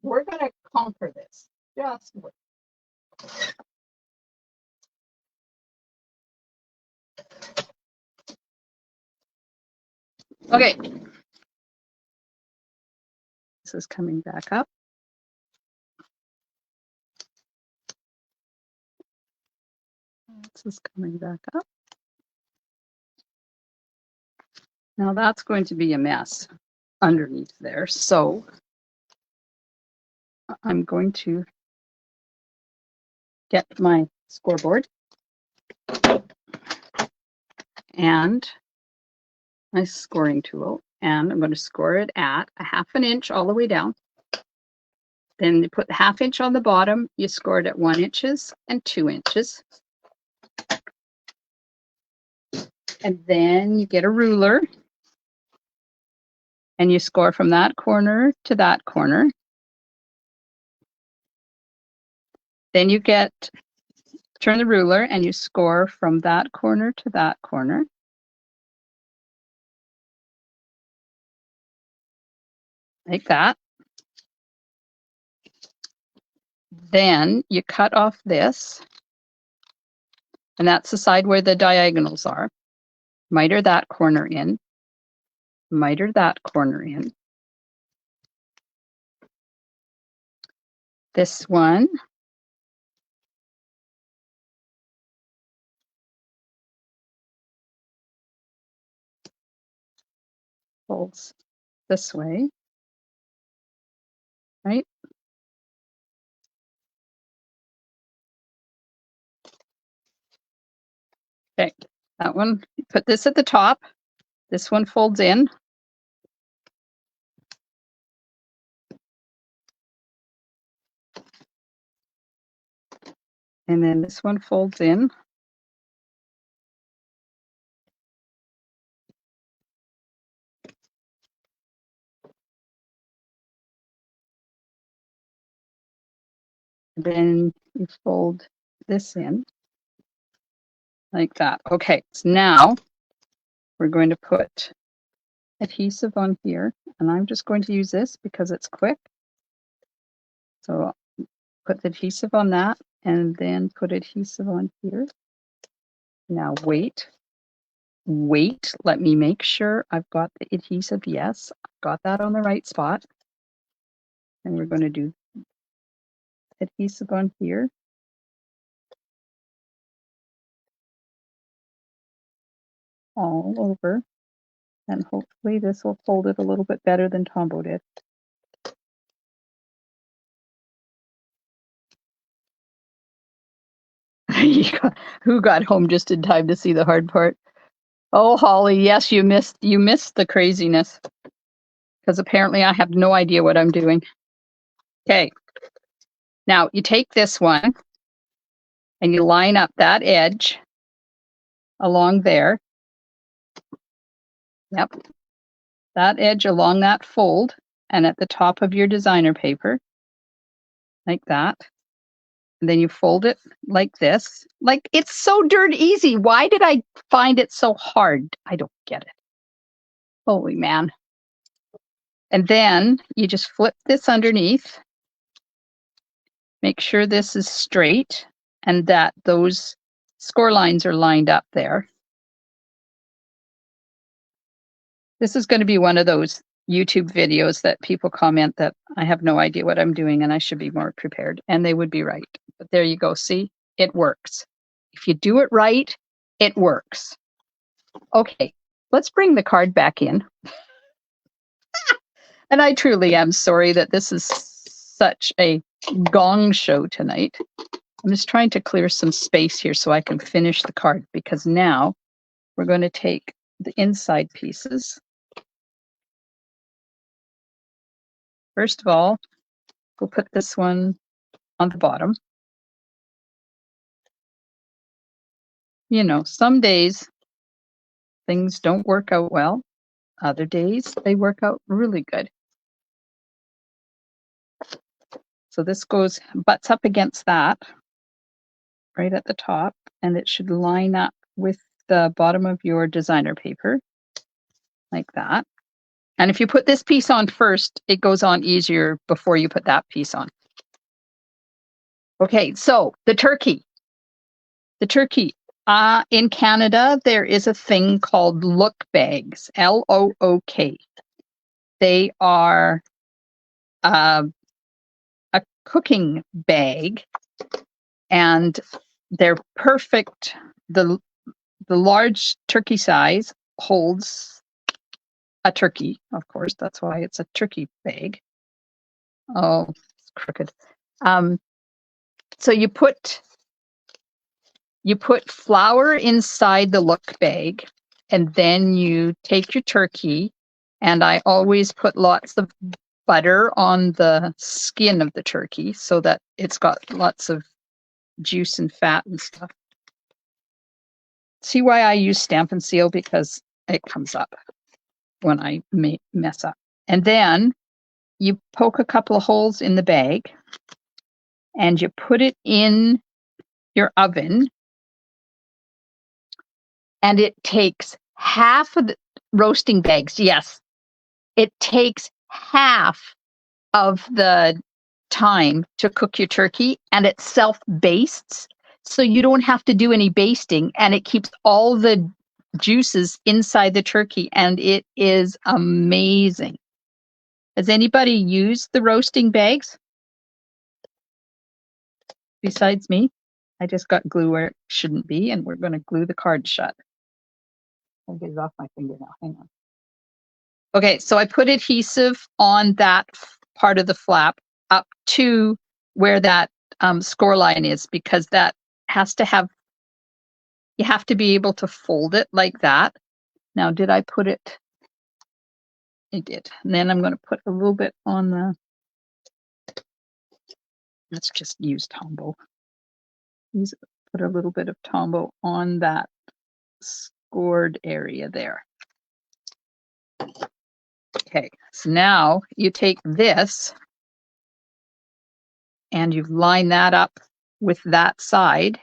We're going to conquer this. Just wait. Okay. This is coming back up. This is coming back up. Now that's going to be a mess underneath there. So I'm going to get my scoreboard and my scoring tool, and I'm going to score it at 1/2 inch all the way down. Then you put 1/2 inch on the bottom, you score it at 1 inches and 2 inches. And then you get a ruler and you score from that corner to that corner. Then you turn the ruler and you score from that corner to that corner. Like that. Then you cut off this, and that's the side where the diagonals are. Miter that corner in, miter that corner in. This one folds this way, right? Okay, that one, put this at the top. This one folds in. And then this one folds in. Then you fold this in like that. Okay, so now we're going to put adhesive on here, and I'm just going to use this because it's quick. So put the adhesive on that and then put adhesive on here. Now wait, let me make sure I've got the adhesive. Yes, I've got that on the right spot. And we're going to do adhesive on here. All over. And hopefully this will hold it a little bit better than Tombow did. Who got home just in time to see the hard part? Oh, Holly, yes, you missed the craziness. Because apparently I have no idea what I'm doing. Okay. Now you take this one and you line up that edge along there. Yep. That edge along that fold and at the top of your designer paper. Like that. And then you fold it like this. Like, it's so dirt easy. Why did I find it so hard? I don't get it. Holy man. And then you just flip this underneath. Make sure this is straight and that those score lines are lined up there. This is going to be one of those YouTube videos that people comment that I have no idea what I'm doing and I should be more prepared. And they would be right. But there you go. See, it works. If you do it right, it works. Okay, let's bring the card back in. And I truly am sorry that this is such a gong show tonight. I'm just trying to clear some space here so I can finish the card, because now we're going to take the inside pieces First of all, we'll put this one on the bottom. You know, some days things don't work out well. Other days they work out really good. So this butts up against that right at the top, and it should line up with the bottom of your designer paper like that. And if you put this piece on first, it goes on easier before you put that piece on. Okay, so the turkey. The turkey. In Canada, there is a thing called look bags, L-O-O-K. They are a cooking bag, and they're perfect. The large turkey size holds a turkey, of course. That's why it's a turkey bag. Oh, it's crooked. So you put flour inside the look bag, and then you take your turkey, and I always put lots of butter on the skin of the turkey so that it's got lots of juice and fat and stuff. See why I use Stampin' Seal? Because it comes up when I mess up. And then you poke a couple of holes in the bag, and you put it in your oven, and it takes half of the roasting bags. Yes, it takes half of the time to cook your turkey, and it self-bastes, so you don't have to do any basting, and it keeps all the juices inside the turkey, and it is amazing. Has anybody used the roasting bags besides me? I just got glue where it shouldn't be, and we're going to glue the card shut. I'll get it off my finger now. Hang on. Okay, so I put adhesive on that part of the flap up to where that score line is, because that has to have, you have to be able to fold it like that. Now, did I put it? I did. And then I'm going to put a little bit on the, let's just use Tombow. Put a little bit of Tombow on that scored area there. Okay, so now you take this and you line that up with that side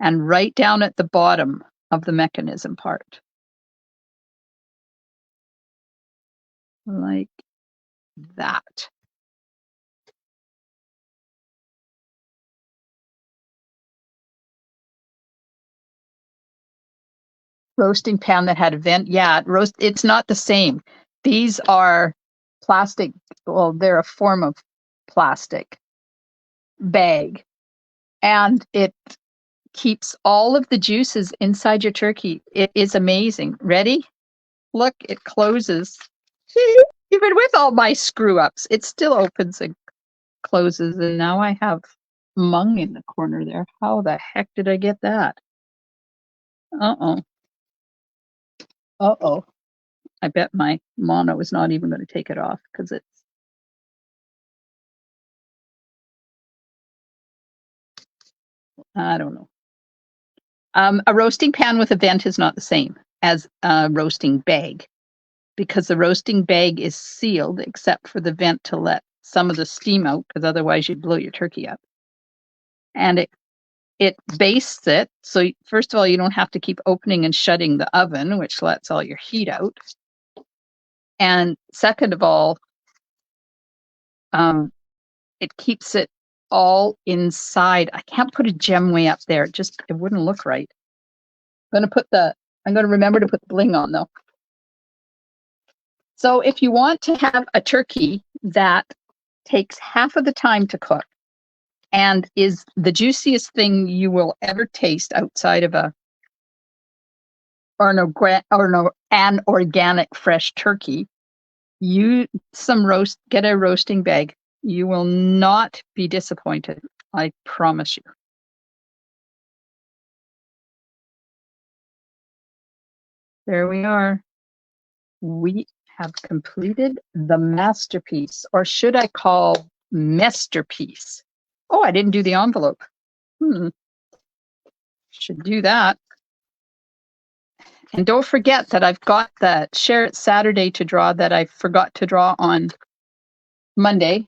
and right down at the bottom of the mechanism part. Like that. Roasting pan that had a vent. Yeah, it's not the same. These are plastic. Well, they're a form of plastic bag, and it keeps all of the juices inside your turkey. It is amazing. Ready? Look, it closes. Even with all my screw ups, it still opens and closes. And now I have mung in the corner there. How the heck did I get that? Uh-oh. Uh-oh. I bet my mono is not even going to take it off because it's, I don't know. A roasting pan with a vent is not the same as a roasting bag, because the roasting bag is sealed except for the vent to let some of the steam out, because otherwise you'd blow your turkey up. And it bastes it. So first of all, you don't have to keep opening and shutting the oven, which lets all your heat out. And second of all, it keeps it all inside. I can't put a gem way up there. It wouldn't look right. I'm going to remember to put the bling on though. So if you want to have a turkey that takes half of the time to cook and is the juiciest thing you will ever taste outside of an organic fresh turkey, get a roasting bag. You will not be disappointed. I promise you. There we are. have completed the masterpiece, or should I call masterpiece? Oh, I didn't do the envelope. Should do that. And don't forget that I've got the Share It Saturday to draw that I forgot to draw on Monday.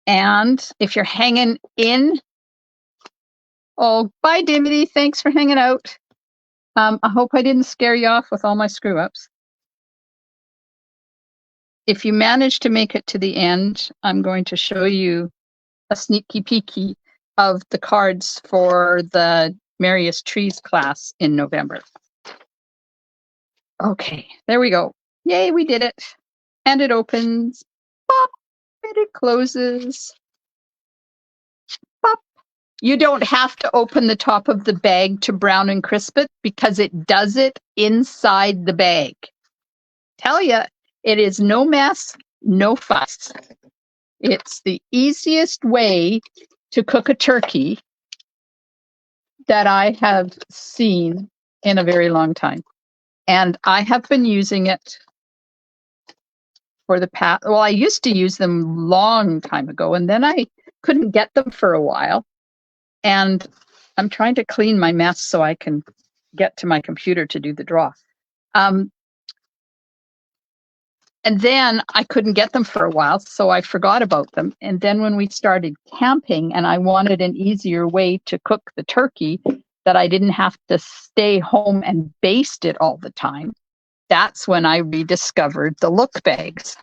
And if you're hanging in, oh, bye, Dimity. Thanks for hanging out. I hope I didn't scare you off with all my screw ups. If you manage to make it to the end, I'm going to show you a sneaky peeky of the cards for the Merriest Trees class in November. Okay, there we go. Yay, we did it. And it opens. Pop, and it closes. Pop. You don't have to open the top of the bag to brown and crisp it because it does it inside the bag. Tell you, it is no mess, no fuss. It's the easiest way to cook a turkey that I have seen in a very long time. And I have been using it for the past, well, I used to use them long time ago, and then I couldn't get them for a while. And I'm trying to clean my mess so I can get to my computer to do the draw. And then I couldn't get them for a while, so I forgot about them. And then when we started camping and I wanted an easier way to cook the turkey that I didn't have to stay home and baste it all the time, that's when I rediscovered the look bags.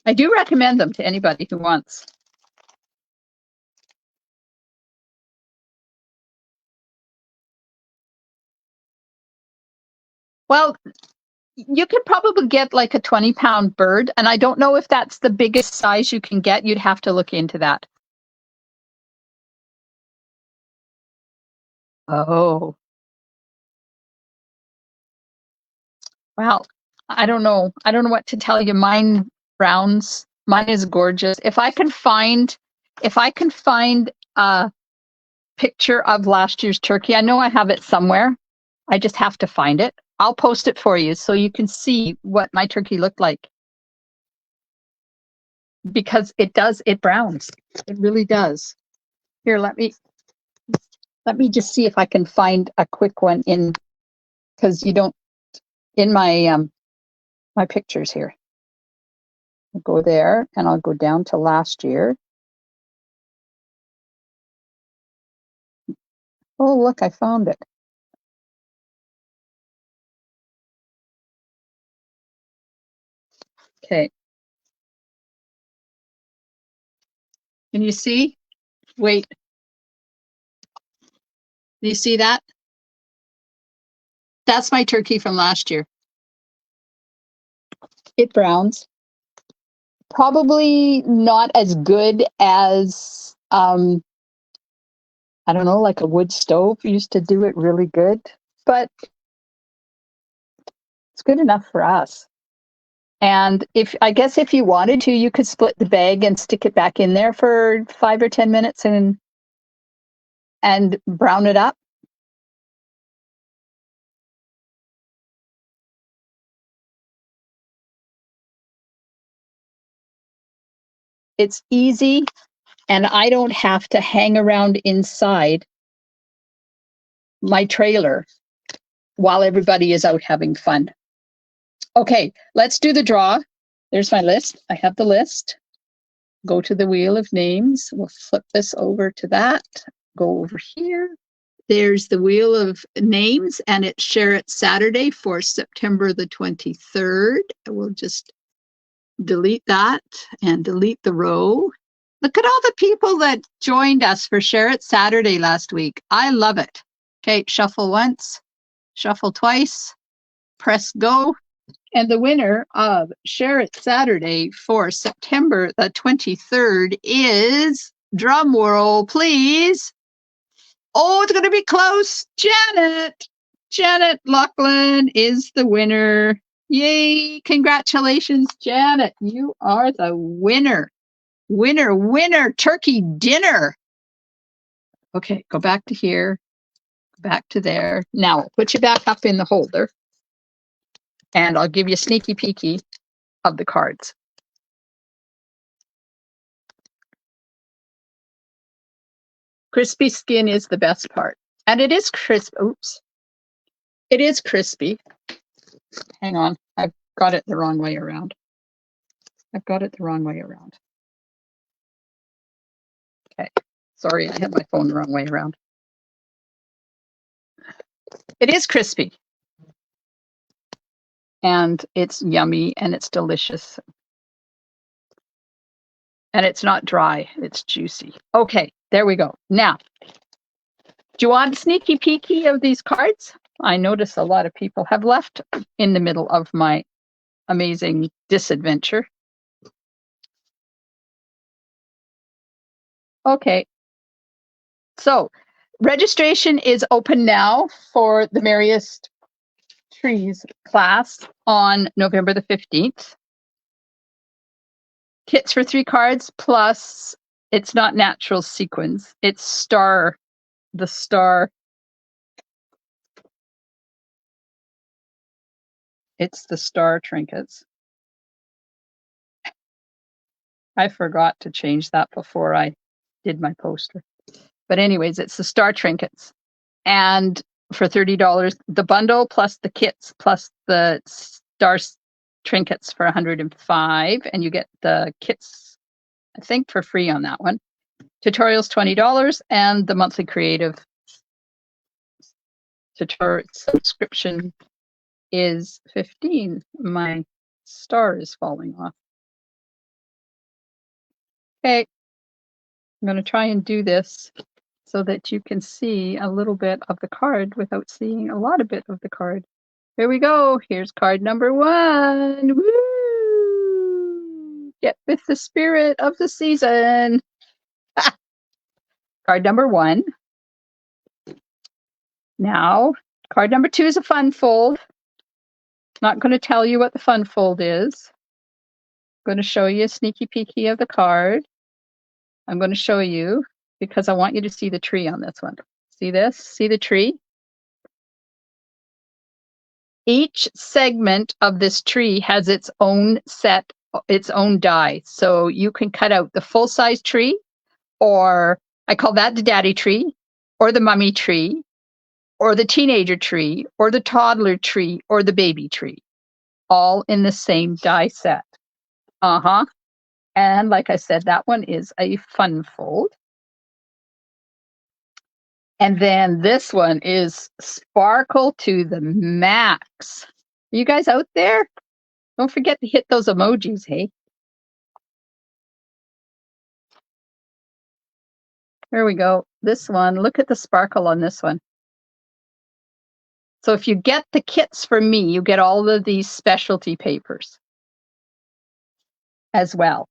I do recommend them to anybody who wants. Well, you could probably get like a 20-pound bird, and I don't know if that's the biggest size you can get. You'd have to look into that. Oh. Well, I don't know. I don't know what to tell you. Mine browns. Mine is gorgeous. If I can find a picture of last year's turkey, I know I have it somewhere. I just have to find it. I'll post it for you so you can see what my turkey looked like. Because it browns. It really does. Here, let me just see if I can find a quick one in, because you don't, in my my pictures here. I'll go there and I'll go down to last year. Oh, look, I found it. Okay. Can you see? Wait. Do you see that? That's my turkey from last year. It browns. Probably not as good as, I don't know, like a wood stove used to do it really good, but it's good enough for us. And I guess if you wanted to, you could split the bag and stick it back in there for 5 or 10 minutes and brown it up. It's easy, and I don't have to hang around inside my trailer while everybody is out having fun. Okay, let's do the draw. There's my list. I have the list. Go to the wheel of names. We'll flip this over to that. Go over here. There's the wheel of names, and it's Share It Saturday for September the 23rd. We'll just delete that and delete the row. Look at all the people that joined us for Share It Saturday last week. I love it. Okay, shuffle once, shuffle twice, press go. And the winner of Share It Saturday for September the 23rd is, drum roll, please. Oh, it's going to be close. Janet. Janet Lachlan is the winner. Yay. Congratulations, Janet. You are the winner. Winner, winner, turkey dinner. Okay, go back to here. back to there. Now I'll put you back up in the holder and I'll give you a sneaky peeky of the cards. Crispy skin is the best part. And it is crisp. Oops. It is crispy. Hang on. I've got it the wrong way around. I've got it the wrong way around. Okay. Sorry, I had my phone the wrong way around. It is crispy. And it's yummy and it's delicious. And it's not dry, it's juicy. Okay, there we go. Now, do you want a sneaky peeky of these cards? I notice a lot of people have left in the middle of my amazing disadventure. Okay, so registration is open now for the Merriest Trees class on November the 15th. Kits for 3 cards plus it's not natural sequins. It's the star. It's the star trinkets. I forgot to change that before I did my poster. But anyways, it's the star trinkets. And for $30, the bundle plus the kits plus the star trinkets for $105. And you get the kits, I think, for free on that one. Tutorials $20 and the monthly creative tutorial subscription is $15. My star is falling off. Okay, I'm going to try and do this so that you can see a little bit of the card without seeing a lot of bit of the card. Here we go. Here's card number 1. Woo! Get with the spirit of the season. Card number 1. Now, card number 2 is a fun fold. Not going to tell you what the fun fold is. I'm going to show you a sneaky peeky of the card. I'm going to show you because I want you to see the tree on this one. See this? See the tree? Each segment of this tree has its own set, its own die. So you can cut out the full-size tree, or I call that the daddy tree, or the mummy tree, or the teenager tree, or the toddler tree, or the baby tree, all in the same die set. And like I said, that one is a fun fold. And then this one is sparkle to the max. Are you guys out there? Don't forget to hit those emojis, hey? There we go. This one, look at the sparkle on this one. So if you get the kits from me, you get all of these specialty papers as well.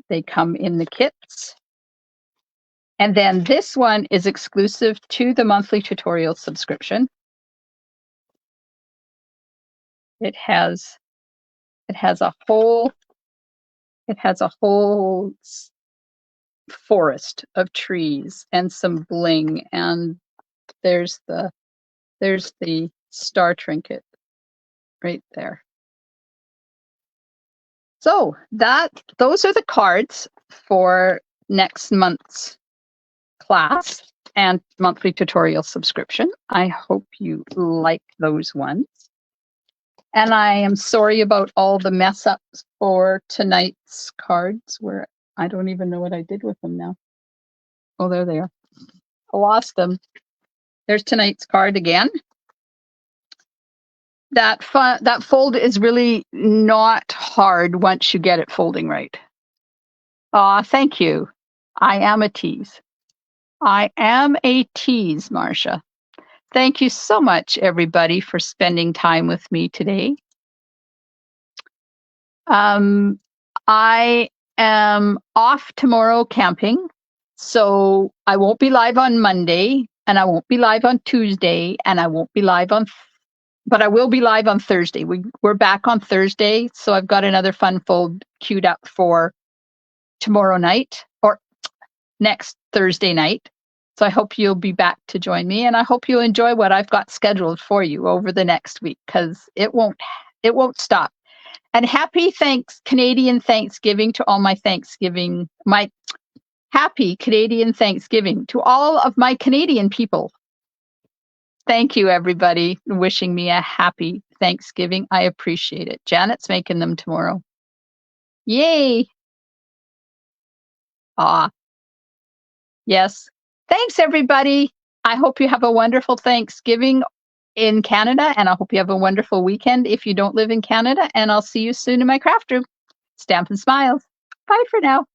They come in the kits. And then this one is exclusive to the monthly tutorial subscription. It has a whole forest of trees and some bling, and there's the star trinket right there. So those are the cards for next month's class and monthly tutorial subscription. I hope you like those ones. And I am sorry about all the mess ups for tonight's cards where I don't even know what I did with them now. Oh, there they are. I lost them. There's tonight's card again. That fold is really not hard once you get it folding right. Thank you. I am a tease. I am a tease, Marcia. Thank you so much, everybody, for spending time with me today. I am off tomorrow camping, so I won't be live on Monday, and I won't be live on Tuesday, and I won't be live but I will be live on Thursday. We're back on Thursday, so I've got another fun fold queued up for tomorrow night, or next Thursday night. So I hope you'll be back to join me, and I hope you'll enjoy what I've got scheduled for you over the next week, because it won't stop. And happy Canadian Thanksgiving to all my happy Canadian Thanksgiving to all of my Canadian people. Thank you, everybody, wishing me a happy Thanksgiving. I appreciate it. Janet's making them tomorrow. Yay! Ah, yes. Thanks, everybody. I hope you have a wonderful Thanksgiving in Canada, and I hope you have a wonderful weekend if you don't live in Canada, and I'll see you soon in my craft room. Stampin' Smiles. Bye for now.